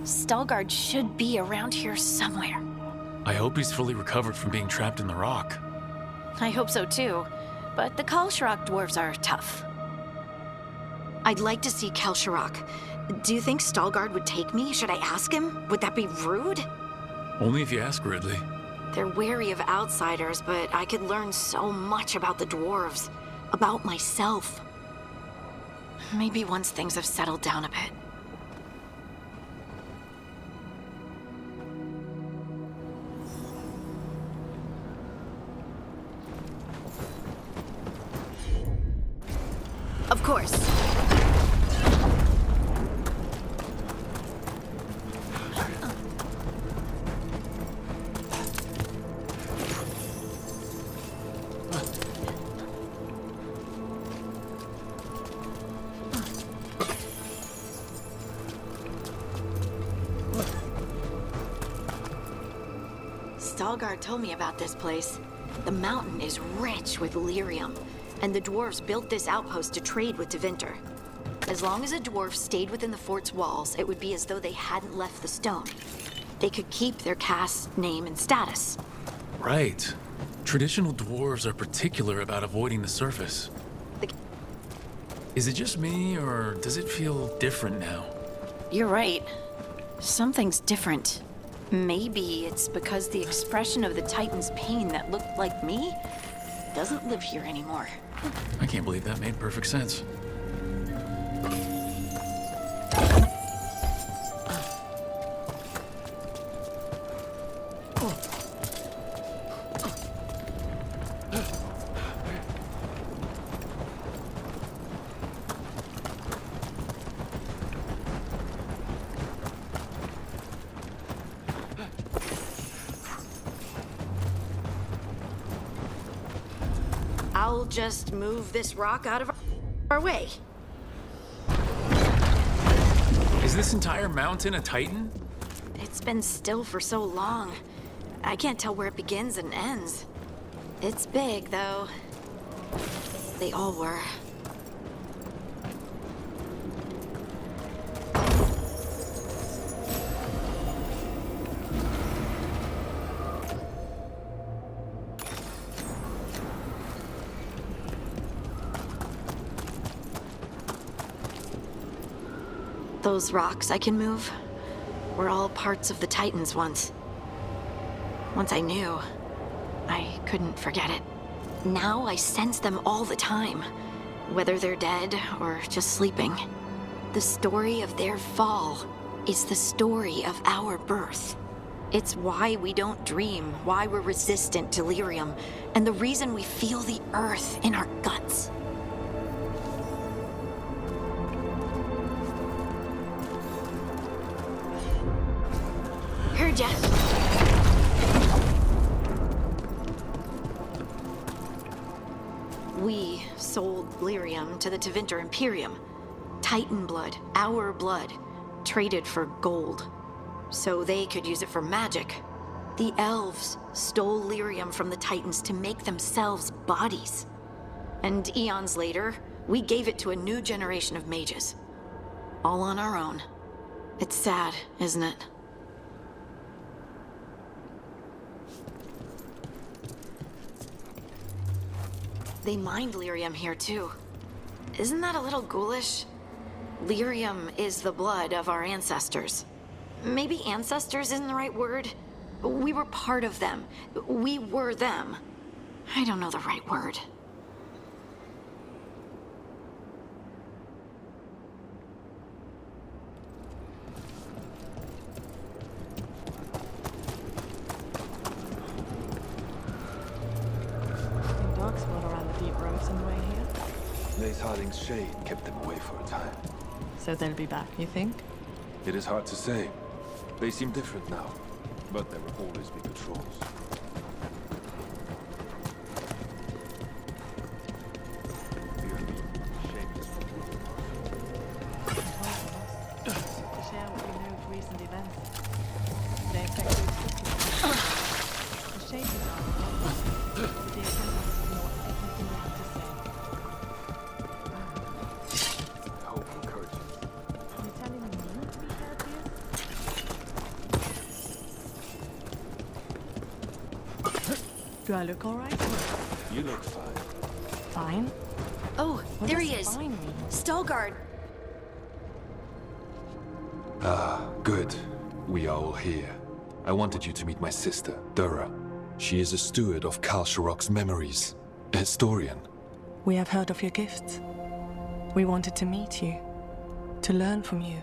Stalgard should be around here somewhere. I hope he's fully recovered from being trapped in the rock. I hope so too, but the Kalsharok dwarves are tough. I'd like to see Kalsharok. Do you think Stalgard would take me? Should I ask him? Would that be rude? Only if you ask, Ridley. They're wary of outsiders, but I could learn so much about the dwarves. About myself. Maybe once things have settled down a bit. Of course. Stalgard told me about this place. The mountain is rich with lyrium, and the dwarves built this outpost to trade with Tevinter. As long as a dwarf stayed within the fort's walls, it would be as though they hadn't left the stone. They could keep their caste, name, and status. Right. Traditional dwarves are particular about avoiding the surface. Is it just me, or does it feel different now? You're right. Something's different. Maybe it's because the expression of the Titan's pain that looked like me doesn't live here anymore. I can't believe that made perfect sense. I'll just move this rock out of our way. Is this entire mountain a Titan? It's been still for so long. I can't tell where it begins and ends. It's big, though. They all were. Those rocks I can move were all parts of the Titans once. Once I knew, I couldn't forget it. Now I sense them all the time, whether they're dead or just sleeping. The story of their fall is the story of our birth. It's why we don't dream, why we're resistant to lyrium, and the reason we feel the earth in our guts. Heard ya. We sold lyrium to the Tevinter Imperium. Titan blood, our blood, traded for gold. So they could use it for magic. The elves stole lyrium from the Titans to make themselves bodies. And eons later, we gave it to a new generation of mages. All on our own. It's sad, isn't it? They mined lyrium here, too. Isn't that a little ghoulish? Lyrium is the blood of our ancestors. Maybe ancestors isn't the right word. We were part of them. We were them. I don't know the right word. Dogs fought around the deep roads on the way here. Lace Harding's shade kept them away for a time. So they'll be back, you think? It is hard to say. They seem different now, but there will always be patrols. To share what you know of recent events. They affect you particularly. The shade is on. The attendants know everything you have to say. I hope encouraging. Are you telling me to be heard here? Do I look alright? You look fine. Fine. Oh, What there does he is. fine mean? Stalguard. Ah, good. We are all here. I wanted you to meet my sister, Dura. She is a steward of Karl Sharrock's memories. A historian. We have heard of your gifts. We wanted to meet you. To learn from you.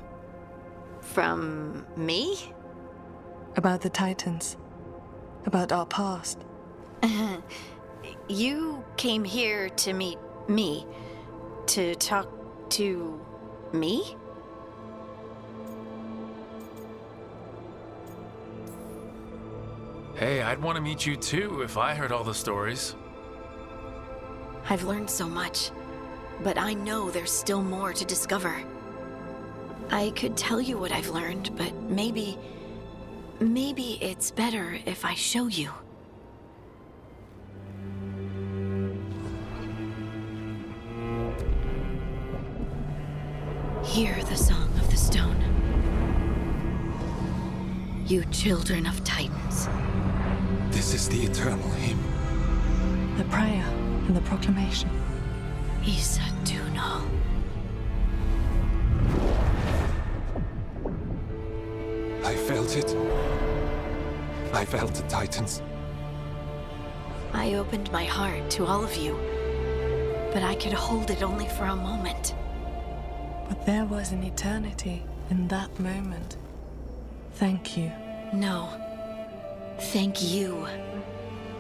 From me? About the Titans. About our past. You came here to meet me. To talk to me? Hey, I'd want to meet you too if I heard all the stories. I've learned so much, but I know there's still more to discover. I could tell you what I've learned, but maybe it's better if I show you. Hear the song of the stone. You children of Titans. This is the eternal hymn. The prayer and the proclamation. Isa Dunal. I felt it. I felt the Titans. I opened my heart to all of you, but I could hold it only for a moment. But there was an eternity in that moment. Thank you. No. Thank you.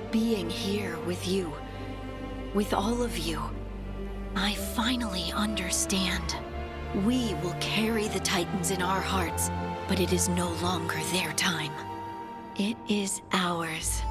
Being here with you. With all of you. I finally understand. We will carry the Titans in our hearts, but it is no longer their time. It is ours.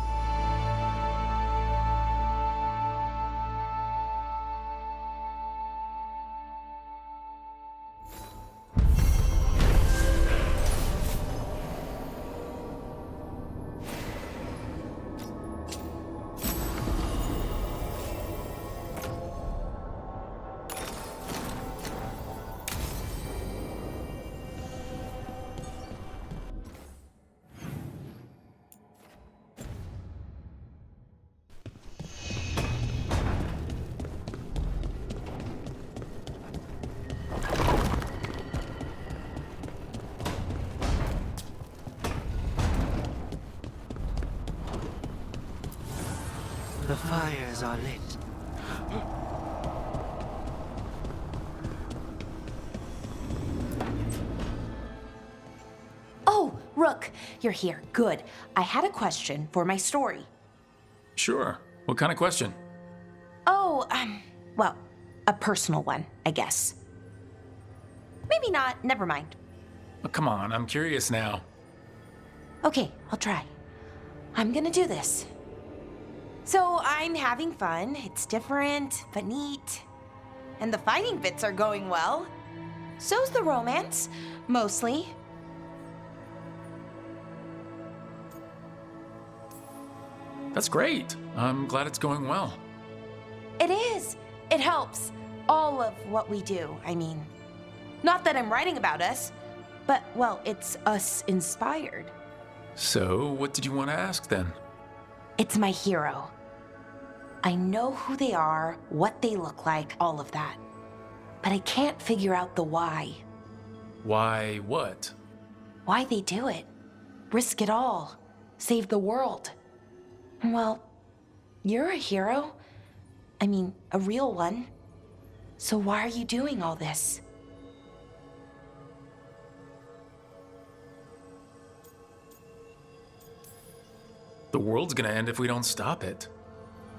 The fires are lit. Oh, Rook, you're here. Good. I had a question for my story. Sure. What kind of question? Oh, well, a personal one, I guess. Maybe not. Never mind. Oh, come on, I'm curious now. Okay, I'll try. I'm gonna do this. So I'm having fun. It's different, but neat. And the fighting bits are going well. So's the romance, mostly. That's great. I'm glad it's going well. It is. It helps. All of what we do, I mean. Not that I'm writing about us, but, well, it's us inspired. So, what did you want to ask then? It's my hero. I know who they are, what they look like, all of that. But I can't figure out the why. Why what? Why they do it. Risk it all. Save the world. Well, you're a hero. I mean, a real one. So why are you doing all this? The world's gonna end if we don't stop it.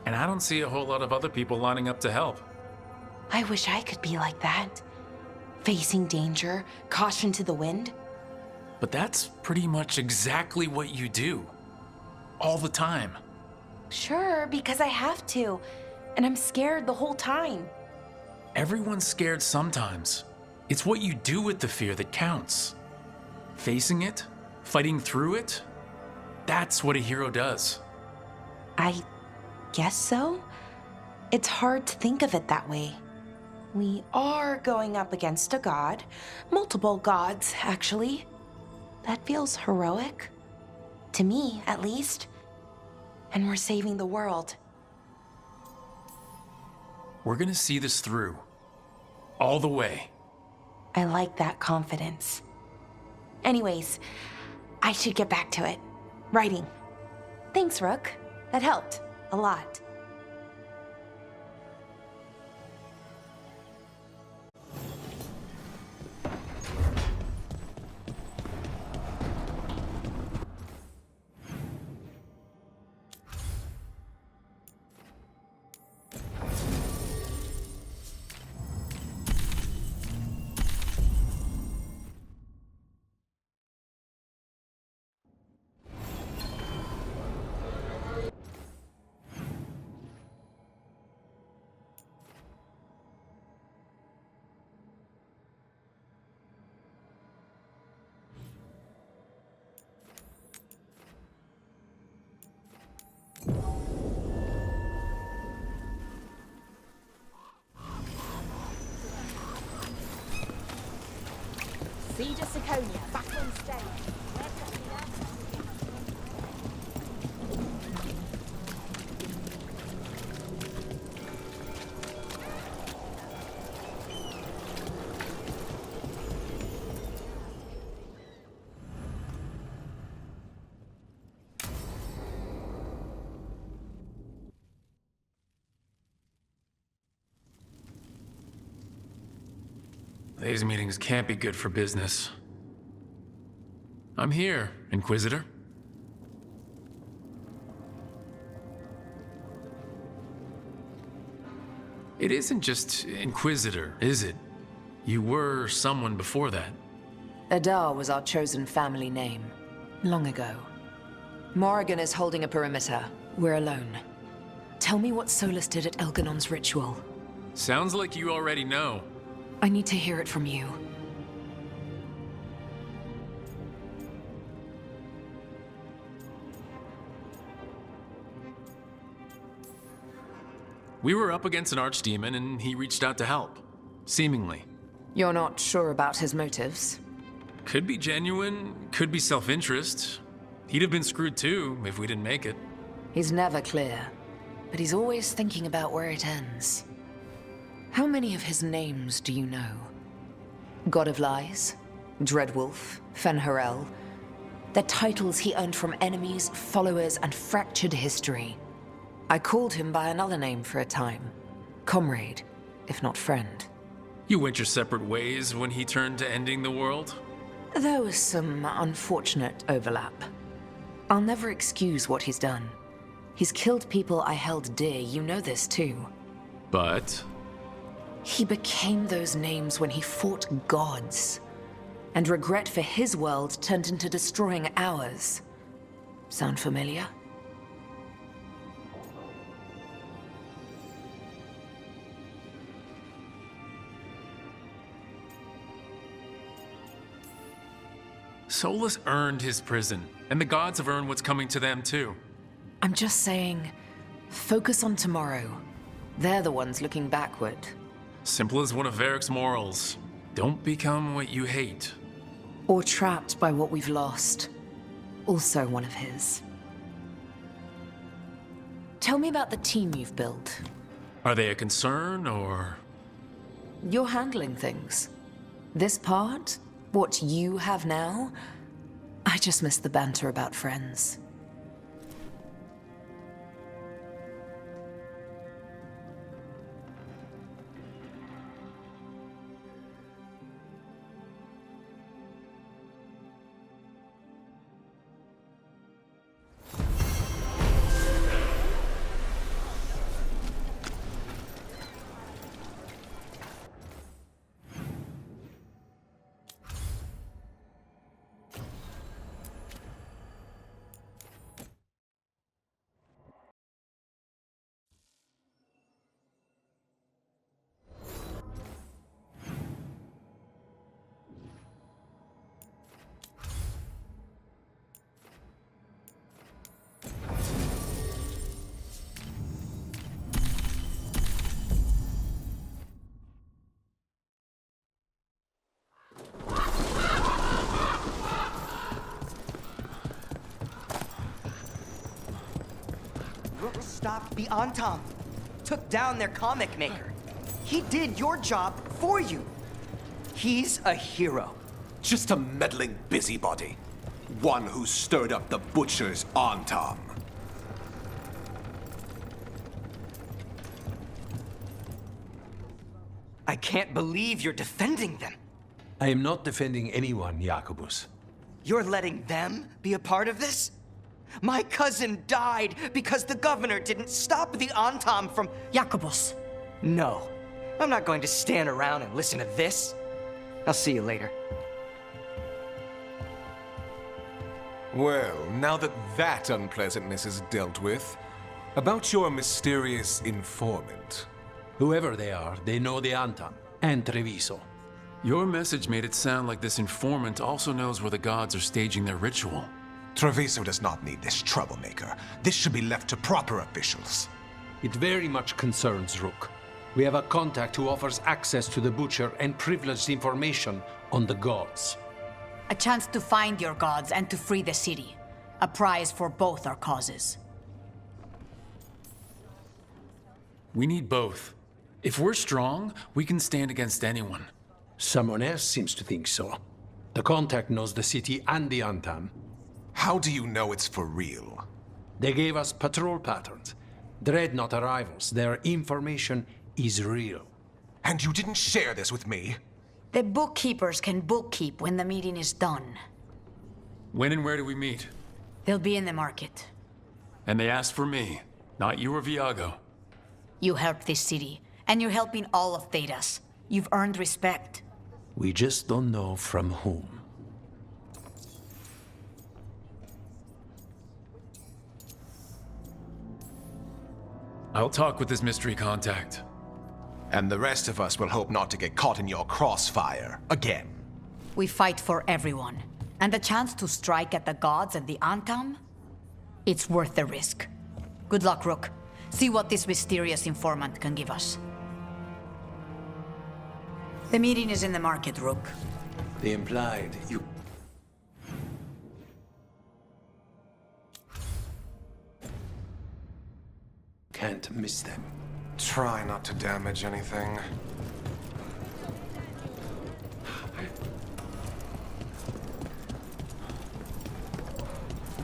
And I don't see a whole lot of other people lining up to help. I wish I could be like that. Facing danger, caution to the wind. But that's pretty much exactly what you do. All the time. Sure, because I have to. And I'm scared the whole time. Everyone's scared sometimes. It's what you do with the fear that counts. Facing it, fighting through it, that's what a hero does. I guess so. It's hard to think of it that way. We are going up against a god. Multiple gods, actually. That feels heroic. To me, at least. And we're saving the world. We're gonna see this through. All the way. I like that confidence. Anyways, I should get back to it. Writing. Thanks, Rook. That helped. A lot. Cedar Siconia, back on stage. These meetings can't be good for business. I'm here, Inquisitor. It isn't just Inquisitor, is it? You were someone before that. Adar was our chosen family name, long ago. Morrigan is holding a perimeter. We're alone. Tell me what Solus did at Elganon's ritual. Sounds like you already know. I need to hear it from you. We were up against an archdemon and he reached out to help. Seemingly. You're not sure about his motives? Could be genuine, could be self-interest. He'd have been screwed too if we didn't make it. He's never clear, but he's always thinking about where it ends. How many of his names do you know? God of Lies, Dreadwolf, Fen'Harel. They're titles he earned from enemies, followers, and fractured history. I called him by another name for a time. Comrade, if not friend. You went your separate ways when he turned to ending the world? There was some unfortunate overlap. I'll never excuse what he's done. He's killed people I held dear, you know this too. But... He became those names when he fought gods. And regret for his world turned into destroying ours. Sound familiar? Solus earned his prison, and the gods have earned what's coming to them too. I'm just saying, focus on tomorrow. They're the ones looking backward. Simple as one of Varric's morals. Don't become what you hate. Or trapped by what we've lost. Also one of his. Tell me about the team you've built. Are they a concern, or...? You're handling things. This part, what you have now, I just miss the banter about friends. stopped the Antam, took down their comic maker. He did your job for you. He's a hero. Just a meddling busybody. One who stirred up the Butcher's Antam. I can't believe you're defending them. I am not defending anyone, Jacobus. You're letting them be a part of this? My cousin died because the governor didn't stop the Antam from... Jacobus. No, I'm not going to stand around and listen to this. I'll see you later. Well, now that that unpleasantness is dealt with, about your mysterious informant. Whoever they are, they know the Antam and Treviso. Your message made it sound like this informant also knows where the gods are staging their ritual. Treviso does not need this troublemaker. This should be left to proper officials. It very much concerns Rook. We have a contact who offers access to the Butcher and privileged information on the gods. A chance to find your gods and to free the city. A prize for both our causes. We need both. If we're strong, we can stand against anyone. Someone else seems to think so. The contact knows the city and the Antam. How do you know it's for real? They gave us patrol patterns. Dreadnought arrivals. Their information is real. And you didn't share this with me? The bookkeepers can bookkeep when the meeting is done. When and where do we meet? They'll be in the market. And they asked for me, not you or Viago. You helped this city, and you're helping all of Thedas. You've earned respect. We just don't know from whom. I'll talk with this mystery contact. And the rest of us will hope not to get caught in your crossfire again. We fight for everyone. And the chance to strike at the gods and the Antam? It's worth the risk. Good luck, Rook. See what this mysterious informant can give us. The meeting is in the market, Rook. They implied you... can't miss them. Try not to damage anything.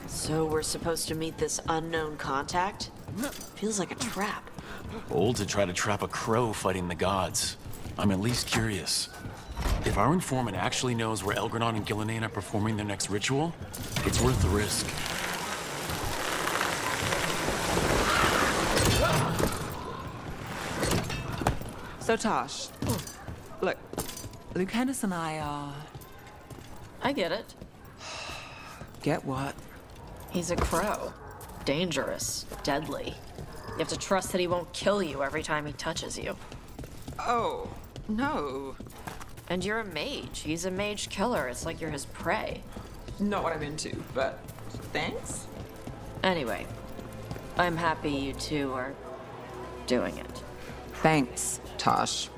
So we're supposed to meet this unknown contact? Feels like a trap. Old to try to trap a crow fighting the gods. I'm at least curious. If our informant actually knows where Elgranon and Gillinane are performing their next ritual, it's worth the risk. So Tosh, look, Lucanus and I are... I get it. Get what? He's a crow. Dangerous. Deadly. You have to trust that he won't kill you every time he touches you. Oh, no. And you're a mage. He's a mage killer. It's like you're his prey. Not what I'm into, but thanks. Anyway, I'm happy you two are doing it. Thanks, Tosh.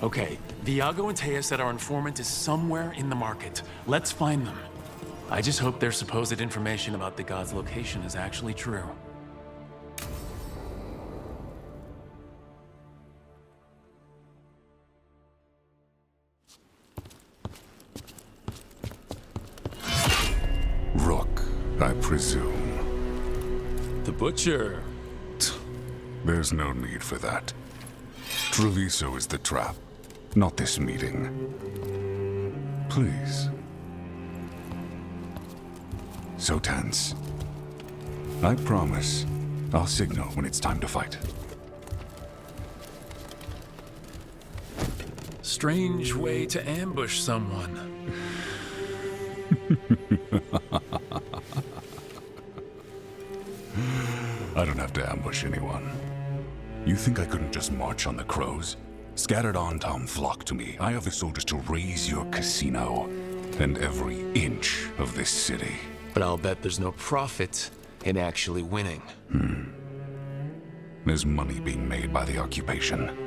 Okay, Viago and Taya said our informant is somewhere in the market. Let's find them. I just hope their supposed information about the god's location is actually true. Rook, I presume. The Butcher. There's no need for that. Treviso is the trap, not this meeting. Please. So tense. I promise, I'll signal when it's time to fight. Strange way to ambush someone. I don't have to ambush anyone. You think I couldn't just march on the crows? Scattered Antam flock to me. I have the soldiers to raise your casino and every inch of this city. But I'll bet there's no profit in actually winning. There's money being made by the occupation.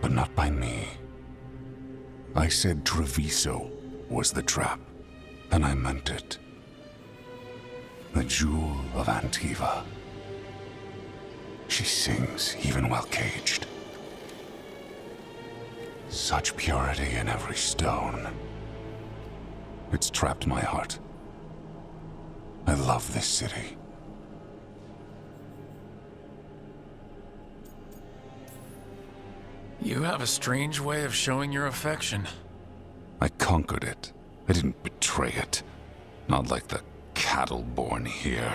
but not by me. I said Treviso was the trap, and I meant it. The jewel of Antiva. She sings even while caged. Such purity in every stone. It's trapped my heart. I love this city. You have a strange way of showing your affection. I conquered it. I didn't betray it. Not like the cattle born here.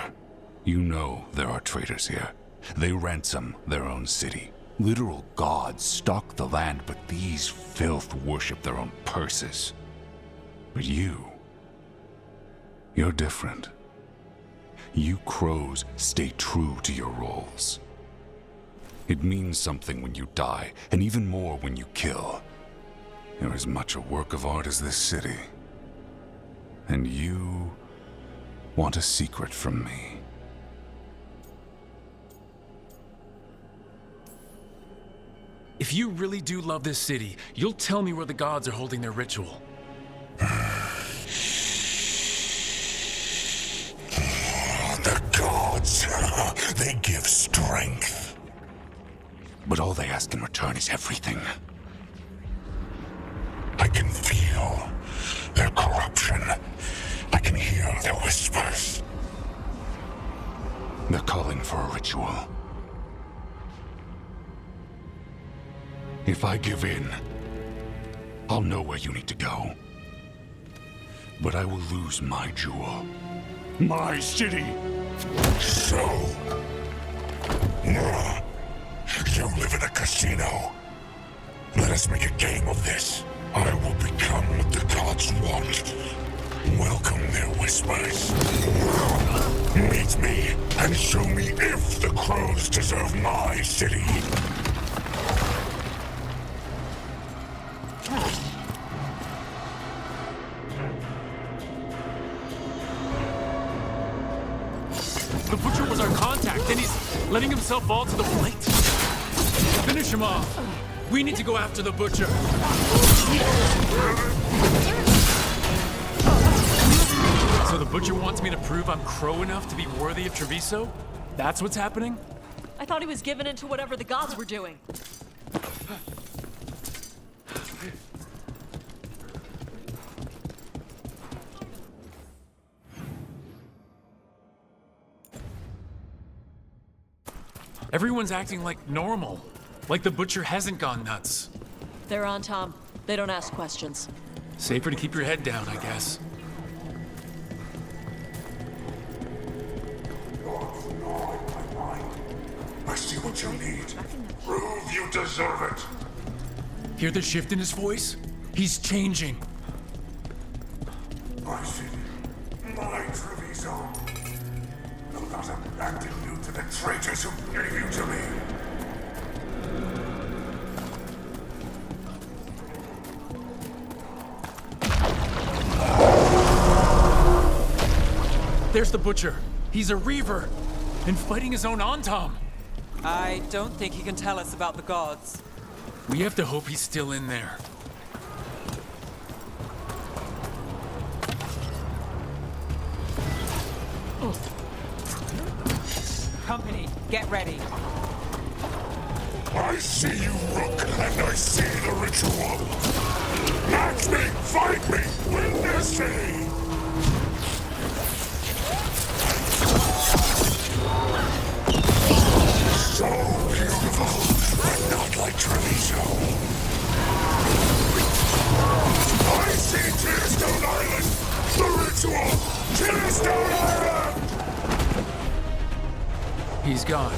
You know there are traitors here. They ransom their own city. Literal gods stalk the land, but these filth worship their own purses. But you're different. You crows stay true to your roles. It means something when you die, and even more when you kill. You're as much a work of art as this city. And you want a secret from me. If you really do love this city, you'll tell me where the gods are holding their ritual. The gods, they give strength. But all they ask in return is everything. I can feel their corruption. I can hear their whispers. They're calling for a ritual. If I give in, I'll know where you need to go. But I will lose my jewel. My city! So... You live in a casino. Let us make a game of this. I will become what the gods want. Welcome their whispers. Meet me and show me if the crows deserve my city. The Butcher was our contact, and he's letting himself fall to the plate. Finish him off. We need to go after the Butcher. So the Butcher wants me to prove I'm crow enough to be worthy of Treviso? That's what's happening? I thought he was giving in to whatever the gods were doing. Everyone's acting like normal. Like the Butcher hasn't gone nuts. They're on Tom. They don't ask questions. Safer to keep your head down, I guess. I see what you need. Prove you deserve it. Hear the shift in his voice? He's changing. My city, my Treviso. Do not abandon you to the traitors who gave you to me. There's the Butcher. He's a Reaver. And fighting his own Antom. I don't think he can tell us about the gods. We have to hope he's still in there. Company, get ready. I see you, Rook, and I see the ritual. Match me, fight me, witness me. So beautiful, but not like Treviso. I see Tearstone Island! The ritual! Tearstone Island! He's gone.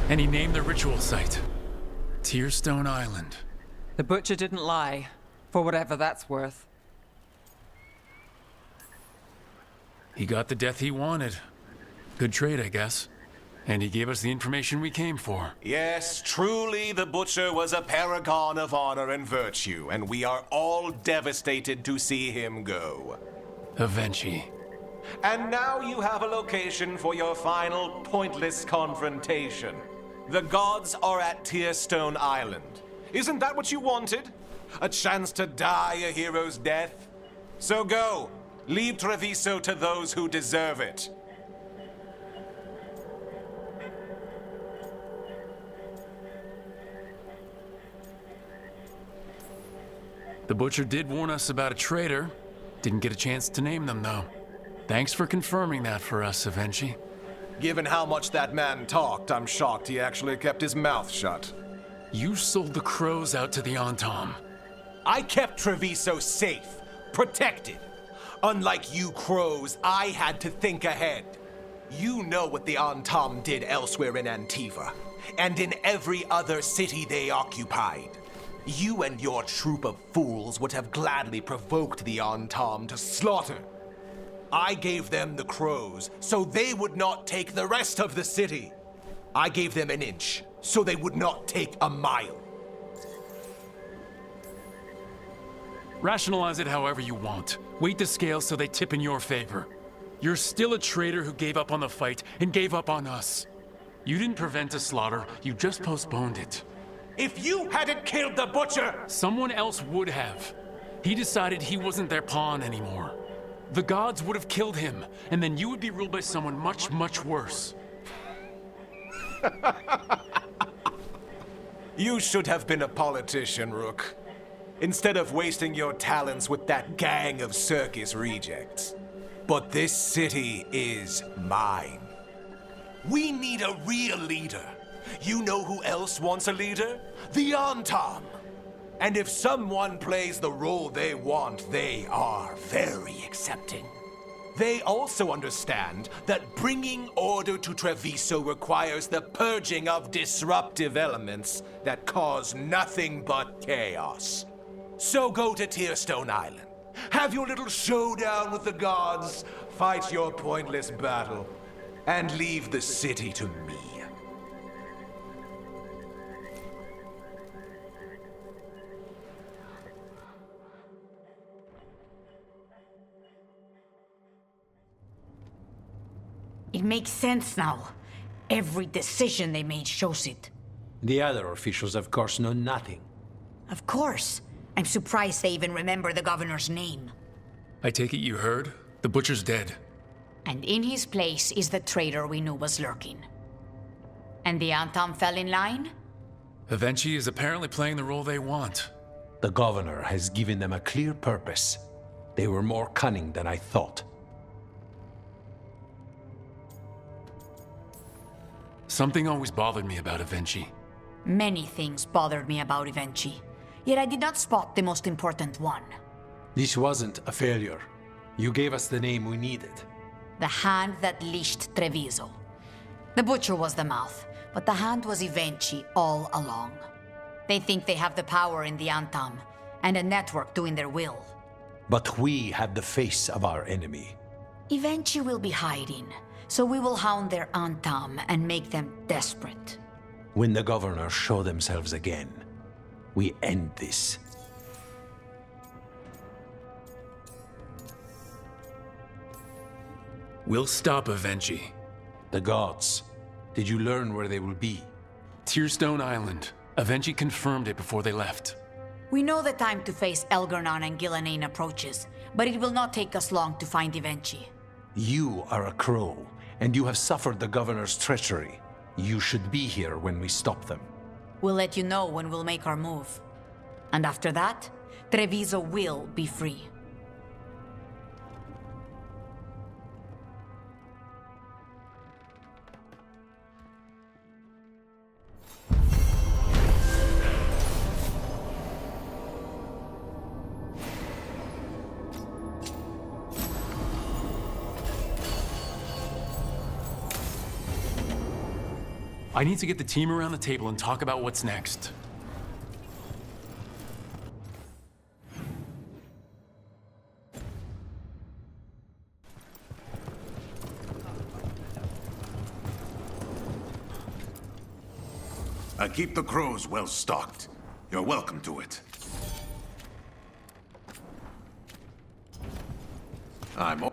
And he named the ritual site. Tearstone Island. The Butcher didn't lie, for whatever that's worth. He got the death he wanted. Good trade, I guess. And he gave us the information we came for. Yes, truly the Butcher was a paragon of honor and virtue, and we are all devastated to see him go. Avenchi. And now you have a location for your final pointless confrontation. The gods are at Tearstone Island. Isn't that what you wanted? A chance to die a hero's death? So go. Leave Treviso to those who deserve it. The Butcher did warn us about a traitor. Didn't get a chance to name them, though. Thanks for confirming that for us, Avenchi. Given how much that man talked, I'm shocked he actually kept his mouth shut. You sold the crows out to the Antam. I kept Treviso safe, protected. Unlike you crows, I had to think ahead. You know what the Antam did elsewhere in Antiva, and in every other city they occupied. You and your troop of fools would have gladly provoked the Antam to slaughter. I gave them the crows, so they would not take the rest of the city. I gave them an inch, so they would not take a mile. Rationalize it however you want. Weight the scales so they tip in your favor. You're still a traitor who gave up on the fight and gave up on us. You didn't prevent a slaughter, you just postponed it. If you hadn't killed the Butcher! Someone else would have. He decided he wasn't their pawn anymore. The gods would have killed him, and then you would be ruled by someone much, much worse. You should have been a politician, Rook. Instead of wasting your talents with that gang of circus rejects. But this city is mine. We need a real leader. You know who else wants a leader? The Antam. And if someone plays the role they want, they are very accepting. They also understand that bringing order to Treviso requires the purging of disruptive elements that cause nothing but chaos. So go to Tearstone Island. Have your little showdown with the gods, fight your pointless battle, and leave the city to me. It makes sense now. Every decision they made shows it. The other officials, of course, know nothing. Of course. I'm surprised they even remember the governor's name. I take it you heard? The Butcher's dead. And in his place is the traitor we knew was lurking. And the Antam fell in line? Avenchi is apparently playing the role they want. The governor has given them a clear purpose. They were more cunning than I thought. Something always bothered me about Avenchi. Many things bothered me about Avenchi, yet I did not spot the most important one. This wasn't a failure. You gave us the name we needed. The hand that leashed Treviso. The Butcher was the mouth, but the hand was Avenchi all along. They think they have the power in the Antam, and a network doing their will. But we have the face of our enemy. Avenchi will be hiding, so we will hound their Antam and make them desperate. When the governors show themselves again, we end this. We'll stop Avenchi. The gods. Did you learn where they will be? Tearstone Island. Avenchi confirmed it before they left. We know the time to face Elgarnon and Gillanane approaches, but it will not take us long to find Avenchi. You are a crow, and you have suffered the governor's treachery. You should be here when we stop them. We'll let you know when we'll make our move. And after that, Treviso will be free. I need to get the team around the table and talk about what's next. I keep the crows well stocked. You're welcome to it. I'm...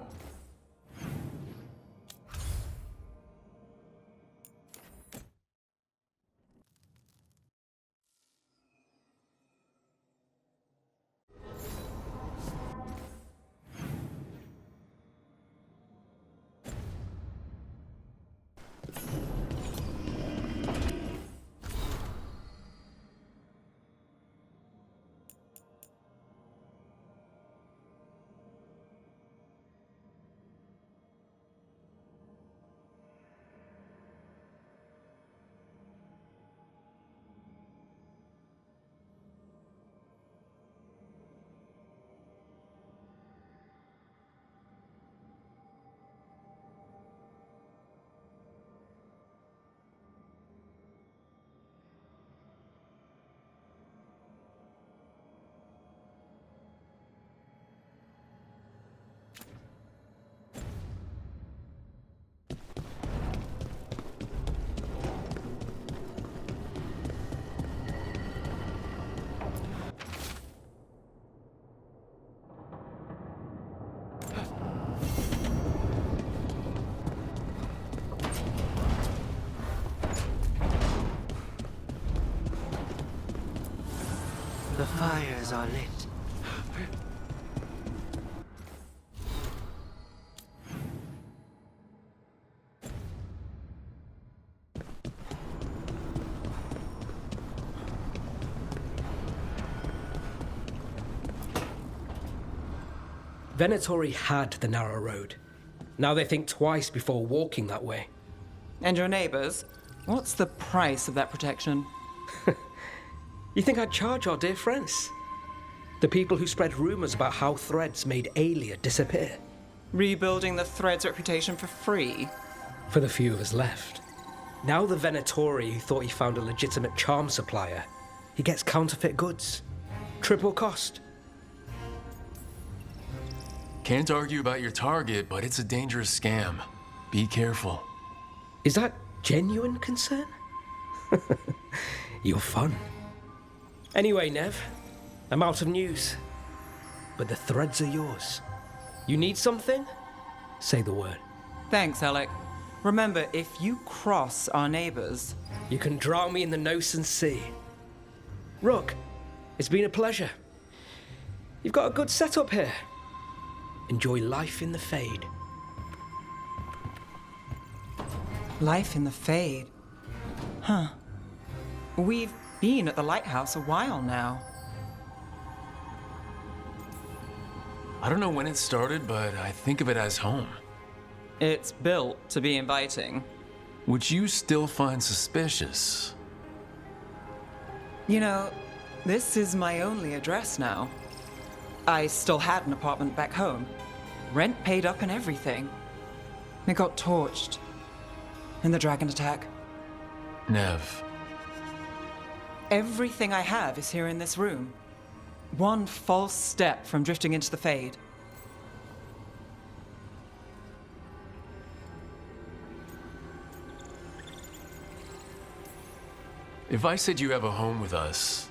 The fires are lit. Venatori had the narrow road. Now they think twice before walking that way. And your neighbors? What's the price of that protection? You think I'd charge our dear friends? The people who spread rumors about how Threads made Aelia disappear. Rebuilding the Thread's reputation for free? For the few of us left. Now the Venatori who thought he found a legitimate charm supplier, he gets counterfeit goods. Triple cost. Can't argue about your target, but it's a dangerous scam. Be careful. Is that genuine concern? You're fun. Anyway, Nev, I'm out of news. But the threads are yours. You need something? Say the word. Thanks, Alec. Remember, if you cross our neighbors... You can drown me in the Nosen Sea. Rook, it's been a pleasure. You've got a good setup here. Enjoy life in the Fade. Life in the Fade? Huh. We've been at the lighthouse a while now. I don't know when it started, but I think of it as home. It's built to be inviting. Which you still find suspicious. You know, this is my only address now. I still had an apartment back home. Rent paid up and everything. It got torched. In the dragon attack. Nev. Everything I have is here in this room. One false step from drifting into the Fade. If I said you have a home with us,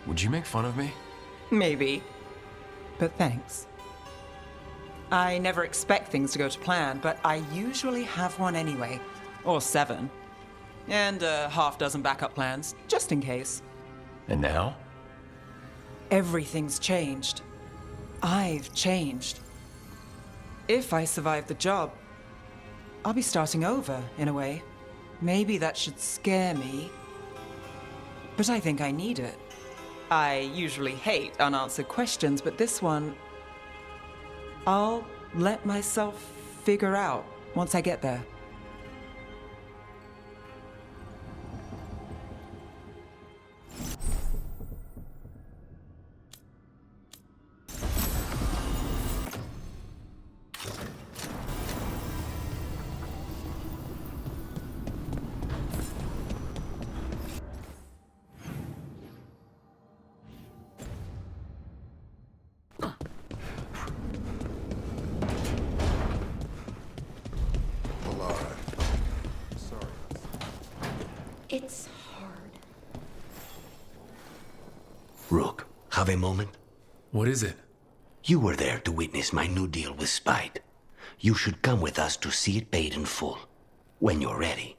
would you make fun of me? Maybe. But thanks. I never expect things to go to plan, but I usually have one anyway. Or 7. And a half-dozen backup plans, just in case. And now? Everything's changed. I've changed. If I survive the job, I'll be starting over, in a way. Maybe that should scare me. But I think I need it. I usually hate unanswered questions, but this one... I'll let myself figure out once I get there. It's hard. Rook, have a moment? What is it? You were there to witness my new deal with Spite. You should come with us to see it paid in full. When you're ready.